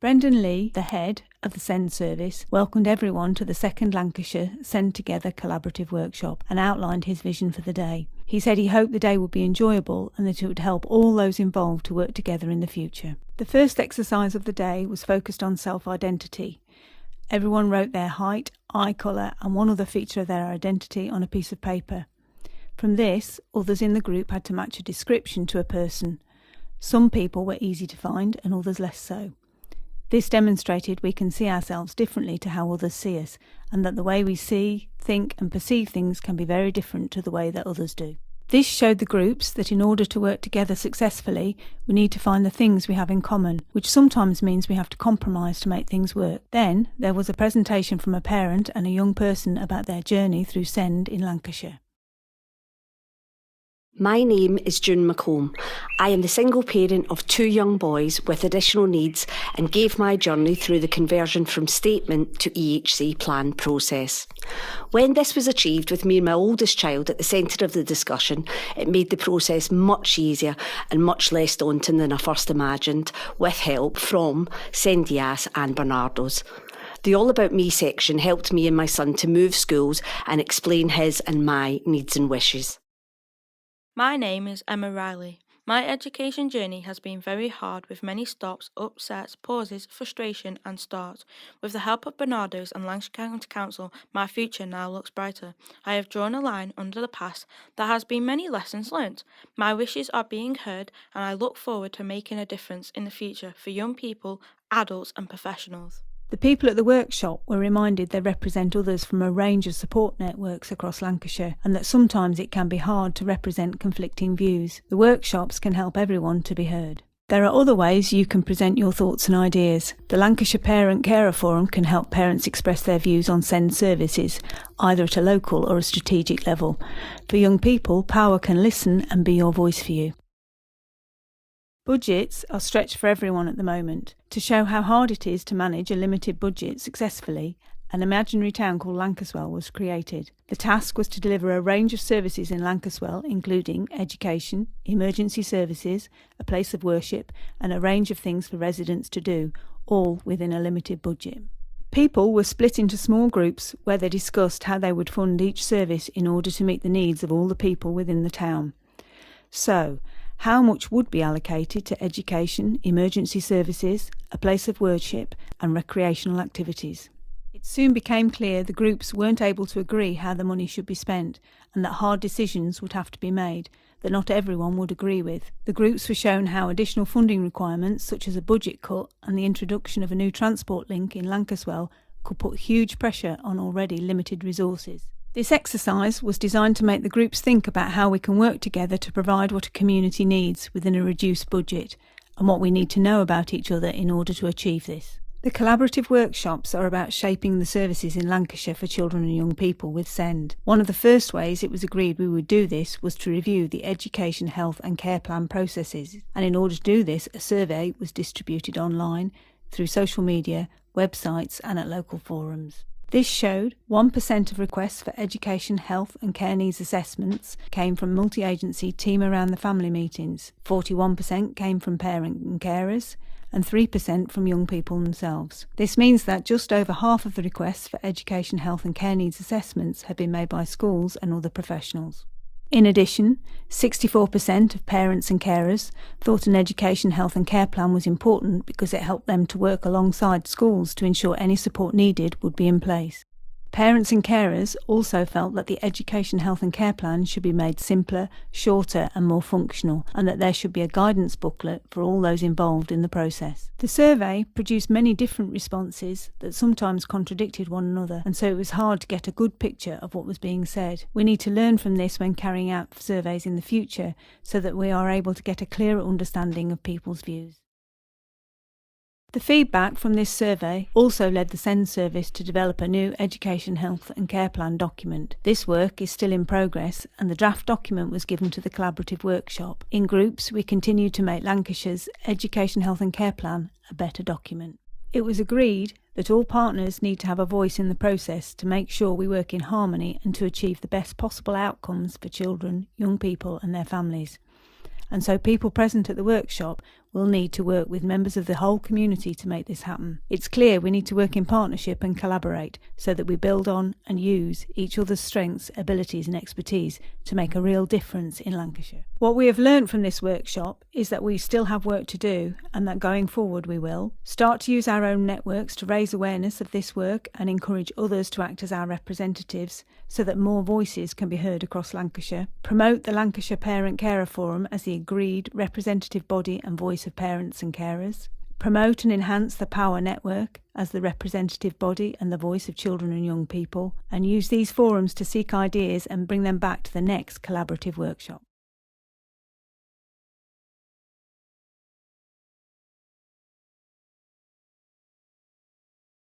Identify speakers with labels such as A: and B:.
A: Brendan Lee, the head of the SEND service, welcomed everyone to the second Lancashire Send Together collaborative workshop and outlined his vision for the day. He said he hoped the day would be enjoyable and that it would help all those involved to work together in the future. The first exercise of the day was focused on self-identity. Everyone wrote their height, eye colour and one other feature of their identity on a piece of paper. From this, others in the group had to match a description to a person. Some people were easy to find and others less so. This demonstrated we can see ourselves differently to how others see us, and that the way we see, think and perceive things can be very different to the way that others do. This showed the groups that in order to work together successfully, we need to find the things we have in common, which sometimes means we have to compromise to make things work. Then there was a presentation from a parent and a young person about their journey through SEND in Lancashire.
B: My name is June McComb. I am the single parent of 2 young boys with additional needs and gave my journey through the conversion from statement to EHC plan process. When this was achieved with me and my oldest child at the centre of the discussion, it made the process much easier and much less daunting than I first imagined, with help from Send Yes and Barnardo's. The All About Me section helped me and my son to move schools and explain his and my needs and wishes.
C: My name is Emma Riley. My education journey has been very hard with many stops, upsets, pauses, frustration and starts. With the help of Barnardo's and Lancashire County Council, my future now looks brighter. I have drawn a line under the past. There has been many lessons learnt. My wishes are being heard and I look forward to making a difference in the future for young people, adults and professionals.
A: The people at the workshop were reminded they represent others from a range of support networks across Lancashire and that sometimes it can be hard to represent conflicting views. The workshops can help everyone to be heard. There are other ways you can present your thoughts and ideas. The Lancashire Parent Carer Forum can help parents express their views on SEND services, either at a local or a strategic level. For young people, Power can listen and be your voice for you. Budgets are stretched for everyone at the moment. To show how hard it is to manage a limited budget successfully, an imaginary town called Lancaswell was created. The task was to deliver a range of services in Lancaswell, including education, emergency services, a place of worship, and a range of things for residents to do, all within a limited budget. People were split into small groups where they discussed how they would fund each service in order to meet the needs of all the people within the town. So, how much would be allocated to education, emergency services, a place of worship and recreational activities? It soon became clear the groups weren't able to agree how the money should be spent and that hard decisions would have to be made that not everyone would agree with. The groups were shown how additional funding requirements such as a budget cut and the introduction of a new transport link in Lancaswell could put huge pressure on already limited resources. This exercise was designed to make the groups think about how we can work together to provide what a community needs within a reduced budget and what we need to know about each other in order to achieve this. The collaborative workshops are about shaping the services in Lancashire for children and young people with SEND. One of the first ways it was agreed we would do this was to review the education, health and care plan processes, and in order to do this a survey was distributed online, through social media, websites and at local forums. This showed 1% of requests for education, health and care needs assessments came from multi-agency team around the family meetings, 41% came from parent and carers, and 3% from young people themselves. This means that just over half of the requests for education, health and care needs assessments have been made by schools and other professionals. In addition, 64% of parents and carers thought an education, health and care plan was important because it helped them to work alongside schools to ensure any support needed would be in place. Parents and carers also felt that the education, health and care plan should be made simpler, shorter and more functional, and that there should be a guidance booklet for all those involved in the process. The survey produced many different responses that sometimes contradicted one another, and so it was hard to get a good picture of what was being said. We need to learn from this when carrying out surveys in the future so that we are able to get a clearer understanding of people's views. The feedback from this survey also led the SEND service to develop a new education, health and care plan document. This work is still in progress and the draft document was given to the collaborative workshop. In groups, we continue to make Lancashire's education, health and care plan a better document. It was agreed that all partners need to have a voice in the process to make sure we work in harmony and to achieve the best possible outcomes for children, young people and their families. And so people present at the workshop we'll need to work with members of the whole community to make this happen. It's clear we need to work in partnership and collaborate so that we build on and use each other's strengths, abilities and expertise to make a real difference in Lancashire. What we have learned from this workshop is that we still have work to do, and that going forward we will start to use our own networks to raise awareness of this work and encourage others to act as our representatives so that more voices can be heard across Lancashire, promote the Lancashire Parent Carer Forum as the agreed representative body and voice of parents and carers, promote and enhance the Power Network as the representative body and the voice of children and young people, and use these forums to seek ideas and bring them back to the next collaborative workshop.